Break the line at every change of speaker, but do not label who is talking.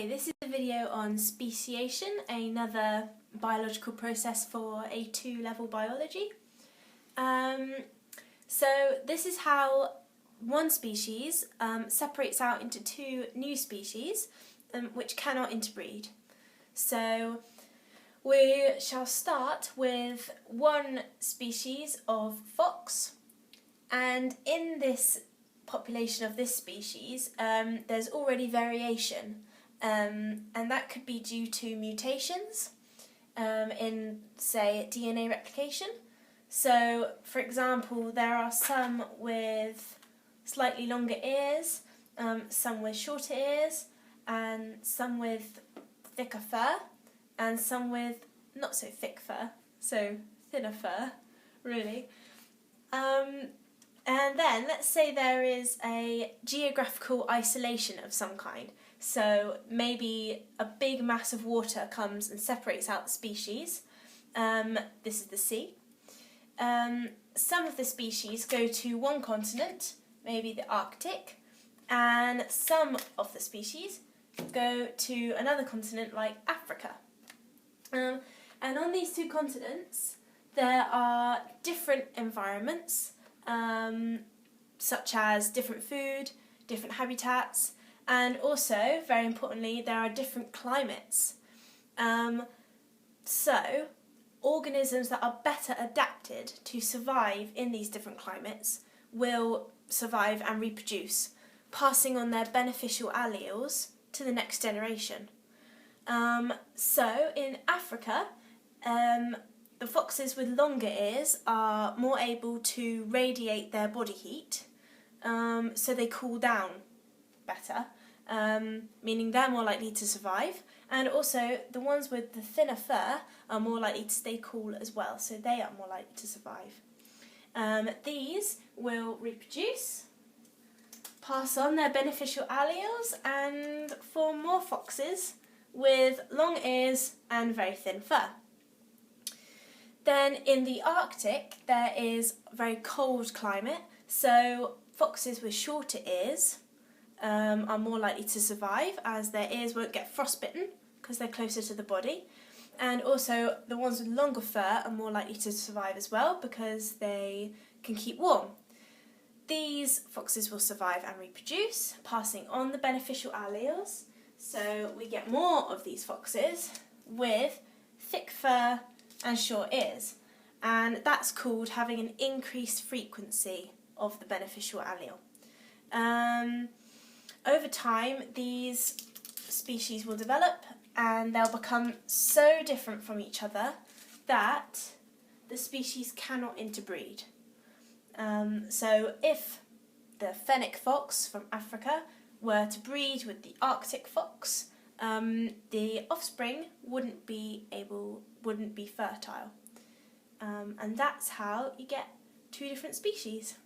Okay, this is a video on speciation, another biological process for A2 level biology. So this is how one species separates out into two new species which cannot interbreed. So we shall start with one species of fox, and in this population of this species there's already variation, and that could be due to mutations in, say, DNA replication. So, for example, there are some with slightly longer ears, some with shorter ears, and some with thicker fur, and some with not so thick fur, so thinner fur, really. And then let's say there is a geographical isolation of some kind. So maybe a big mass of water comes and separates out the species. This is the sea. Some of the species go to one continent, maybe the Arctic, and some of the species go to another continent like Africa. And on these two continents there are different environments, such as different food, different habitats, and also, very importantly, there are different climates. So, organisms that are better adapted to survive in these different climates will survive and reproduce, passing on their beneficial alleles to the next generation. So, in Africa, the foxes with longer ears are more able to radiate their body heat, so they cool down better, meaning they're more likely to survive, and also the ones with the thinner fur are more likely to stay cool as well, so they are more likely to survive. These will reproduce, pass on their beneficial alleles, and form more foxes with long ears and very thin fur. Then in the Arctic there is a very cold climate, so foxes with shorter ears are more likely to survive, as their ears won't get frostbitten because they're closer to the body, and also the ones with longer fur are more likely to survive as well because they can keep warm. These foxes will survive and reproduce, passing on the beneficial alleles, so we get more of these foxes with thick fur and short ears, and that's called having an increased frequency of the beneficial allele. Over time these species will develop and they'll become so different from each other that the species cannot interbreed. So if the fennec fox from Africa were to breed with the Arctic fox, the offspring wouldn't be fertile. And that's how you get two different species.